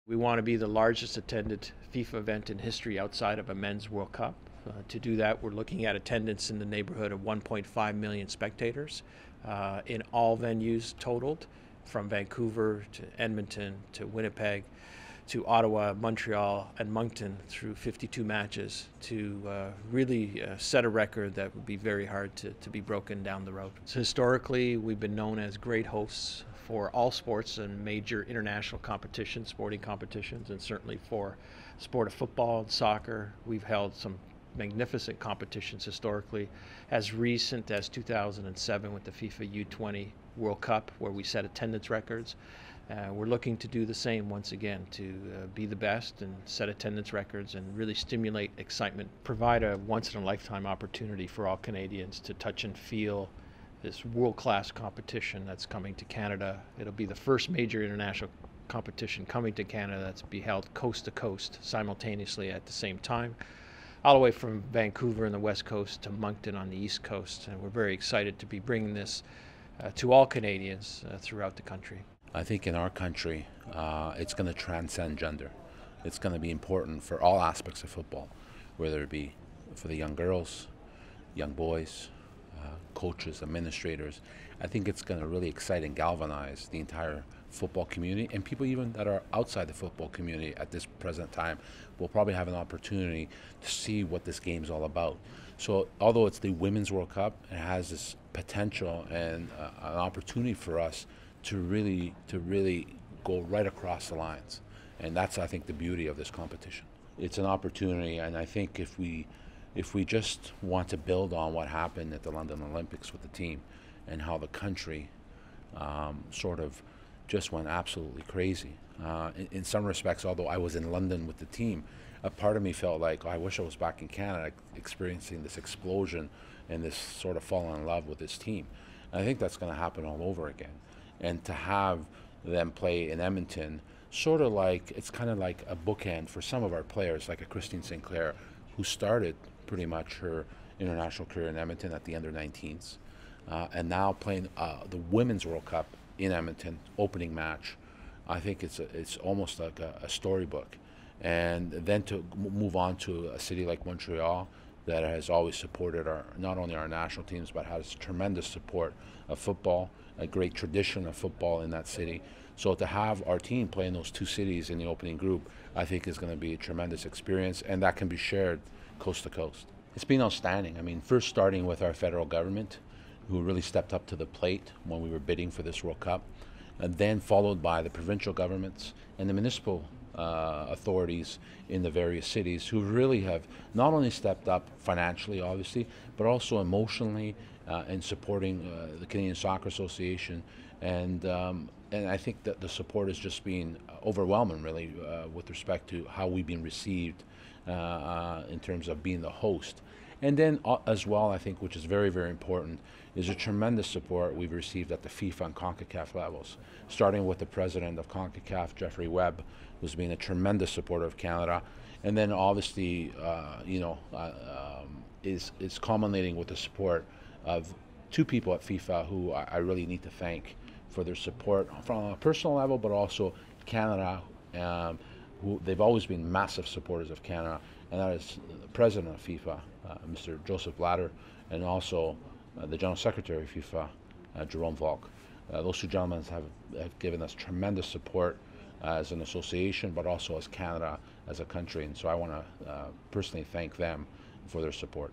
We want to be the largest attended FIFA event in history outside of a men's World Cup. To do that, we're looking at attendance in the neighborhood of 1.5 million spectators in all venues totaled, from Vancouver to Edmonton to Winnipeg to Ottawa, Montreal, and Moncton, through 52 matches, to really set a record that would be very hard to be broken down the road. So historically, we've been known as great hosts for all sports and major international competitions, sporting competitions, and certainly for sport of football and soccer. We've held some magnificent competitions historically, as recent as 2007 with the FIFA U20 World Cup, where we set attendance records. We're looking to do the same once again, to be the best and set attendance records and really stimulate excitement, provide a once-in-a-lifetime opportunity for all Canadians to touch and feel this world-class competition that's coming to Canada. It'll be the first major international competition coming to Canada that's be held coast to coast simultaneously at the same time, all the way from Vancouver on the west coast to Moncton on the east coast. And we're very excited to be bringing this to all Canadians throughout the country. I think in our country, it's going to transcend gender. It's going to be important for all aspects of football, whether it be for the young girls, young boys, coaches, administrators. I think it's going to really excite and galvanize the entire football community, and people even that are outside the football community at this present time will probably have an opportunity to see what this game's all about. So although it's the Women's World Cup, it has this potential and an opportunity for us to really go right across the lines. And that's, I think, the beauty of this competition. It's an opportunity, and I think if we just want to build on what happened at the London Olympics with the team and how the country sort of just went absolutely crazy. In some respects, although I was in London with the team, a part of me felt like, oh, I wish I was back in Canada experiencing this explosion and this sort of falling in love with this team. And I think that's going to happen all over again. And to have them play in Edmonton, sort of like, it's kind of like a bookend for some of our players, like a Christine Sinclair, who started pretty much her international career in Edmonton at the under-19s, and now playing the Women's World Cup in Edmonton, opening match. I think it's almost like a storybook. And then to move on to a city like Montreal that has always supported not only our national teams, but has tremendous support of football, a great tradition of football in that city. So to have our team play in those two cities in the opening group, I think is going to be a tremendous experience, and that can be shared coast to coast. It's been outstanding. I mean, first starting with our federal government, who really stepped up to the plate when we were bidding for this World Cup, and then followed by the provincial governments and the municipal authorities in the various cities, who really have not only stepped up financially, obviously, but also emotionally in supporting the Canadian Soccer Association. And I think that the support has just been overwhelming, really, with respect to how we've been received in terms of being the host. And then as well, I think, which is very, very important, is a tremendous support we've received at the FIFA and CONCACAF levels, starting with the president of CONCACAF, Jeffrey Webb, who's been a tremendous supporter of Canada, and then obviously, is culminating with the support of two people at FIFA who I really need to thank for their support from a personal level, but also Canada, who they've always been massive supporters of Canada, and that is the president of FIFA, Mr. Joseph Blatter, and also the General Secretary of FIFA, Jerome Valk. Those two gentlemen have given us tremendous support as an association, but also as Canada, as a country, and so I want to personally thank them for their support.